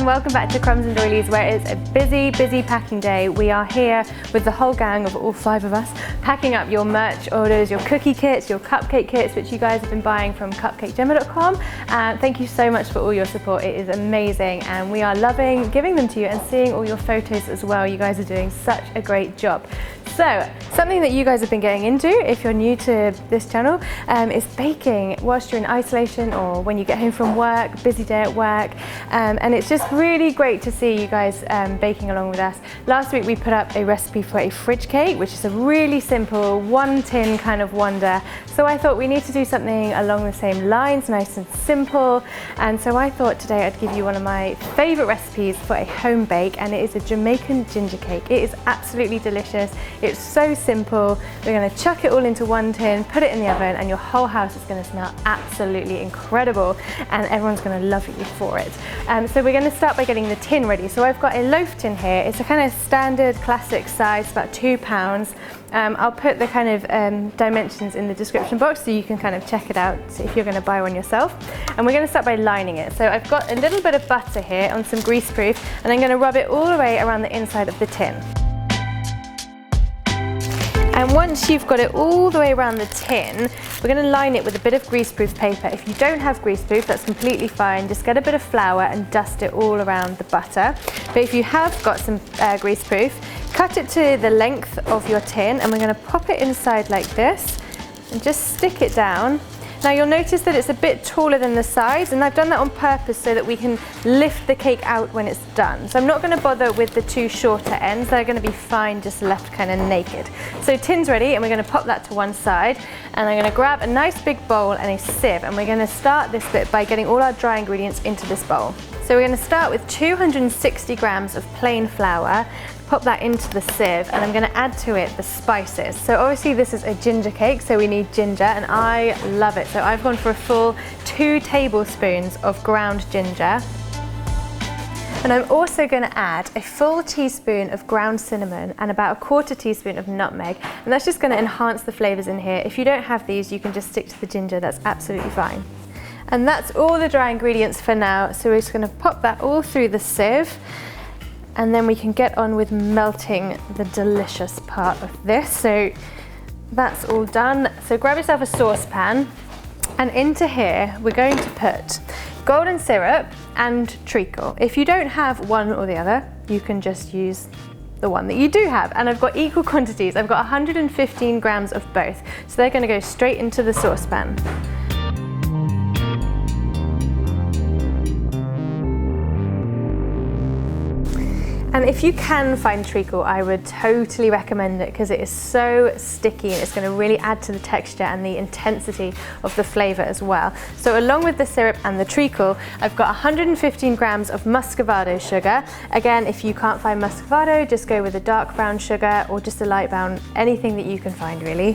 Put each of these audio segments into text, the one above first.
and welcome back to Crumbs and Doilies, where it's a busy packing day. We are here with the whole gang of all 5 of us, packing up your merch orders, your cookie kits, your cupcake kits, which you guys have been buying from CupcakeJemma.com. And thank you so much for all your support. It is amazing, and we are loving giving them to you and seeing all your photos as well. You guys are doing such a great job. So, something that you guys have been getting into, if you're new to this channel, is baking whilst you're in isolation or when you get home from work, busy day at work. And it's just really great to see you guys baking along with us. Last week we put up a recipe for a fridge cake, which is a really simple one tin kind of wonder. So I thought we need to do something along the same lines, nice and simple. And so I thought today I'd give you one of my favourite recipes for a home bake, and it is a Jamaican ginger cake. It is absolutely delicious. It's so simple. We're going to chuck it all into one tin, put it in the oven, and your whole house is going to smell absolutely incredible, and everyone's going to love you for it. So we're going to start by getting the tin ready. So I've got a loaf tin here. It's a kind of standard classic size, about 2 pounds. I'll put the kind of dimensions in the description box so you can kind of check it out if you're going to buy one yourself. And we're going to start by lining it. So I've got a little bit of butter here on some greaseproof, and I'm going to rub it all the way around the inside of the tin. And once you've got it all the way around the tin, we're going to line it with a bit of greaseproof paper. If you don't have greaseproof, that's completely fine. Just get a bit of flour and dust it all around the butter. But if you have got some greaseproof, cut it to the length of your tin, and we're going to pop it inside like this and just stick it down. Now you'll notice that it's a bit taller than the sides, and I've done that on purpose so that we can lift the cake out when it's done. So I'm not going to bother with the 2 shorter ends. They're going to be fine just left kind of naked. So tin's ready, and we're going to pop that to one side, and I'm going to grab a nice big bowl and a sieve, and we're going to start this bit by getting all our dry ingredients into this bowl. So we're going to start with 260 grams of plain flour. Pop that into the sieve, and I'm going to add to it the spices. So obviously this is a ginger cake, so we need ginger, and I love it. So I've gone for a full 2 tablespoons of ground ginger. And I'm also going to add a full teaspoon of ground cinnamon and about a 1/4 teaspoon of nutmeg, and that's just going to enhance the flavours in here. If you don't have these, you can just stick to the ginger, that's absolutely fine. And that's all the dry ingredients for now, so we're just going to pop that all through the sieve. And then we can get on with melting the delicious part of this. So that's all done. So grab yourself a saucepan, and into here we're going to put golden syrup and treacle. If you don't have one or the other, you can just use the one that you do have. And I've got equal quantities. I've got 115 grams of both. So they're going to go straight into the saucepan. And if you can find treacle, I would totally recommend it because it is so sticky, and it's going to really add to the texture and the intensity of the flavour as well. So along with the syrup and the treacle, I've got 115 grams of muscovado sugar. Again, if you can't find muscovado, just go with a dark brown sugar or just a light brown, anything that you can find really.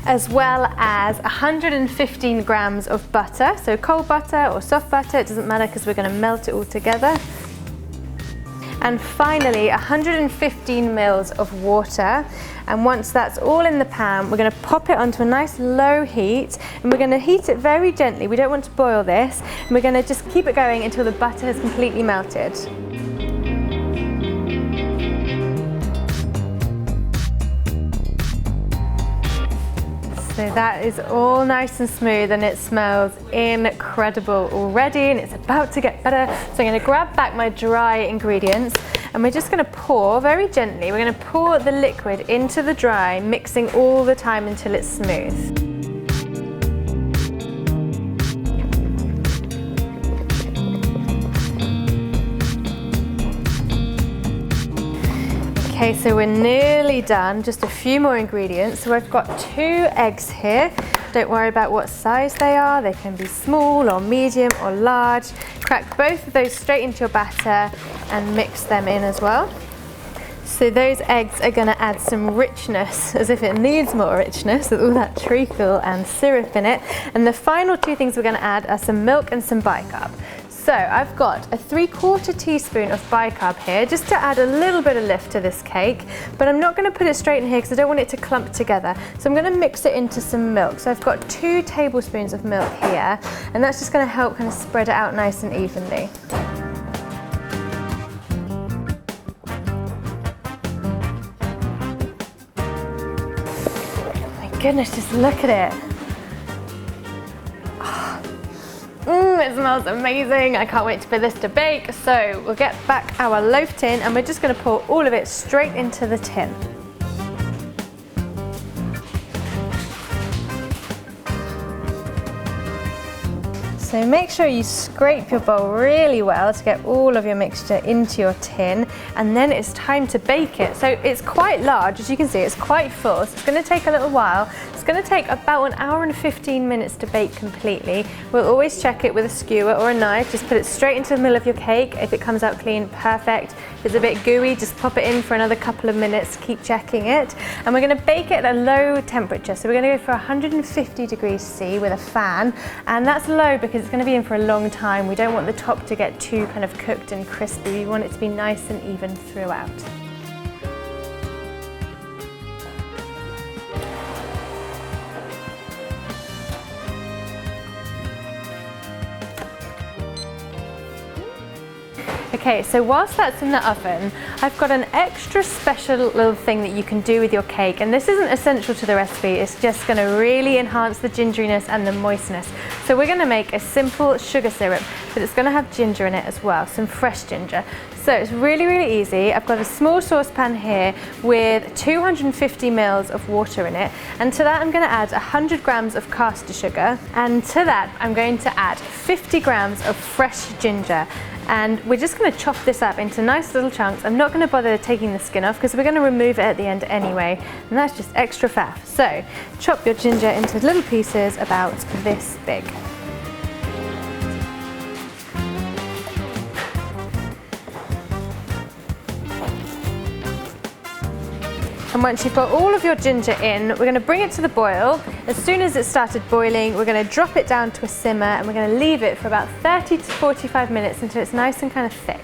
As well as 115 grams of butter, so cold butter or soft butter, it doesn't matter because we're going to melt it all together. And finally 115 mils of water, and once that's all in the pan, we're going to pop it onto a nice low heat, and we're going to heat it very gently. We don't want to boil this, and we're going to just keep it going until the butter has completely melted. So that is all nice and smooth, and it smells incredible already, and it's about to get better. So I'm going to grab back my dry ingredients, and we're just going to pour very gently. We're going to pour the liquid into the dry, mixing all the time until it's smooth. Okay, so we're nearly done, just a few more ingredients. So I've got 2 eggs here. Don't worry about what size they are. They can be small or medium or large. Crack both of those straight into your batter and mix them in as well. So those eggs are going to add some richness, as if it needs more richness with all that treacle and syrup in it. And the final 2 things we're going to add are some milk and some bicarb. So I've got a 3/4 teaspoon of bicarb here, just to add a little bit of lift to this cake, but I'm not going to put it straight in here because I don't want it to clump together. So I'm going to mix it into some milk. So I've got 2 tablespoons of milk here, and that's just going to help kind of spread it out nice and evenly. goodness, just look at it. It smells amazing. I can't wait for this to bake. So we'll get back our loaf tin and we're just going to pour all of it straight into the tin. So make sure you scrape your bowl really well to get all of your mixture into your tin, and then it's time to bake it. So it's quite large, as you can see, it's quite full, so it's going to take a little while. It's going to take about 1 hour and 15 minutes to bake completely. We'll always check it with a skewer or a knife. Just put it straight into the middle of your cake. If it comes out clean, perfect. If it's a bit gooey, just pop it in for another couple of minutes, keep checking it. And we're going to bake it at a low temperature. So we're going to go for 150 degrees C with a fan, and that's low because it's going to be in for a long time. We don't want the top to get too kind of cooked and crispy. We want it to be nice and even throughout. Okay, so whilst that's in the oven, I've got an extra special little thing that you can do with your cake, and this isn't essential to the recipe, it's just going to really enhance the gingeriness and the moistness. So we're going to make a simple sugar syrup, but it's going to have ginger in it as well, some fresh ginger. So it's really, really easy. I've got a small saucepan here with 250 ml of water in it, and to that I'm going to add 100 grams of caster sugar, and to that I'm going to add 50 grams of fresh ginger. And we're just going to chop this up into nice little chunks. I'm not going to bother taking the skin off because we're going to remove it at the end anyway, and that's just extra faff. So chop your ginger into little pieces about this big. And once you've got all of your ginger in, we're going to bring it to the boil. As soon as it started boiling, we're going to drop it down to a simmer, and we're going to leave it for about 30 to 45 minutes until it's nice and kind of thick.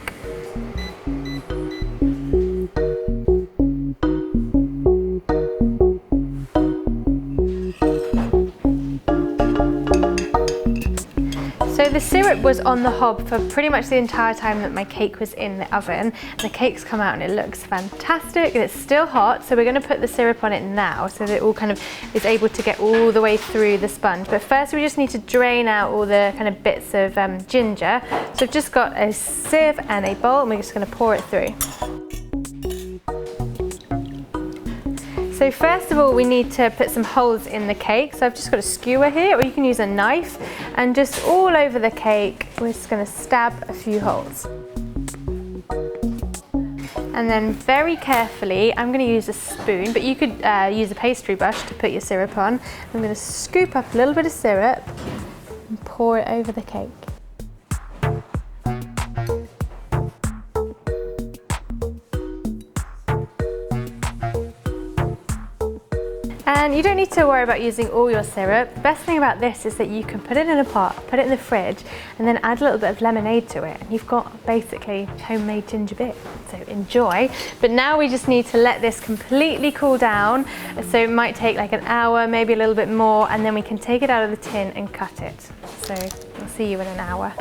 So the syrup was on the hob for pretty much the entire time that my cake was in the oven. The cake's come out and it looks fantastic, and it's still hot, so we're going to put the syrup on it now so that it all kind of is able to get all the way through the sponge. But first we just need to drain out all the kind of bits of ginger. So I've just got a sieve and a bowl, and we're just going to pour it through. So first of all, we need to put some holes in the cake. So I've just got a skewer here, or you can use a knife, and just all over the cake, we're just going to stab a few holes. And then very carefully, I'm going to use a spoon, but you could use a pastry brush to put your syrup on. I'm going to scoop up a little bit of syrup and pour it over the cake. And you don't need to worry about using all your syrup. The best thing about this is that you can put it in a pot, put it in the fridge, and then add a little bit of lemonade to it, and you've got basically homemade ginger beer. So enjoy. But now we just need to let this completely cool down. So it might take like an hour, maybe a little bit more, and then we can take it out of the tin and cut it. So I'll see you in an hour.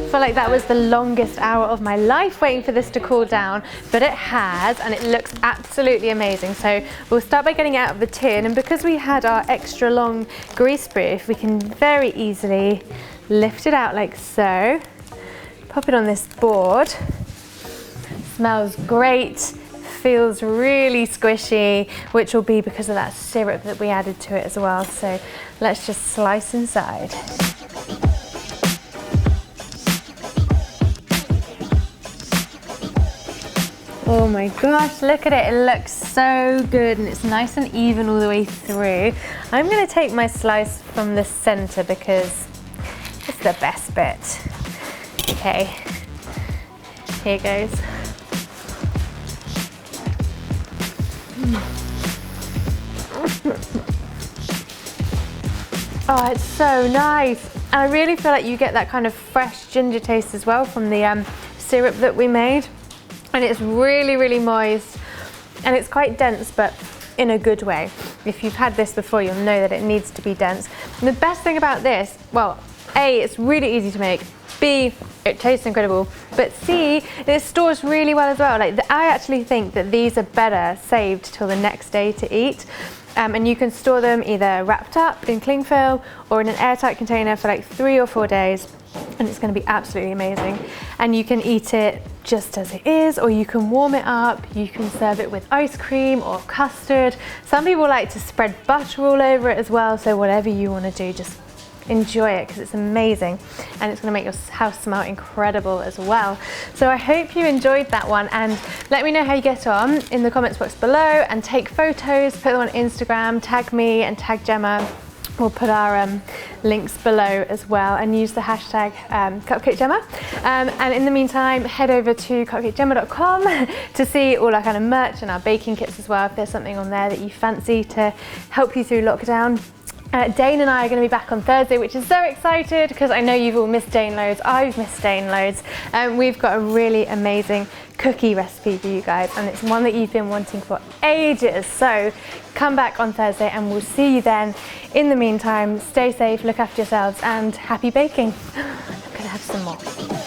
I feel like that was the longest hour of my life waiting for this to cool down, but it has, and it looks absolutely amazing. So we'll start by getting it out of the tin, and because we had our extra long greaseproof, we can very easily lift it out like so, pop it on this board. Smells great, feels really squishy, which will be because of that syrup that we added to it as well. So let's just slice inside. Oh my gosh, look at it. It looks so good, and it's nice and even all the way through. I'm going to take my slice from the center because it's the best bit. Okay, here goes. Oh, it's so nice. And I really feel like you get that kind of fresh ginger taste as well from the syrup that we made. And it's really, really moist, and it's quite dense, but in a good way. If you've had this before, you'll know that it needs to be dense. And the best thing about this, well, A, it's really easy to make. B, it tastes incredible. But C, it stores really well as well. Like, I actually think that these are better saved till the next day to eat. And you can store them either wrapped up in cling film or in an airtight container for like 3 or 4 days. And it's going to be absolutely amazing. And you can eat it just as it is, or you can warm it up. You can serve it with ice cream or custard. Some people like to spread butter all over it as well. So whatever you want to do, just enjoy it, because it's amazing, and it's going to make your house smell incredible as well. So I hope you enjoyed that one, and let me know how you get on in the comments box below, and take photos, put them on Instagram, tag me and tag Gemma. We'll put our links below as well, and use the hashtag CupcakeJemma. And in the meantime, head over to CupcakeJemma.com to see all our kind of merch and our baking kits as well, if there's something on there that you fancy to help you through lockdown. Dane and I are going to be back on Thursday, which is so excited, because I know you've all missed Dane loads. I've missed Dane loads. We've got a really amazing cookie recipe for you guys, and it's one that you've been wanting for ages. So come back on Thursday and we'll see you then. In the meantime, stay safe, look after yourselves, and happy baking. I'm going to have some more.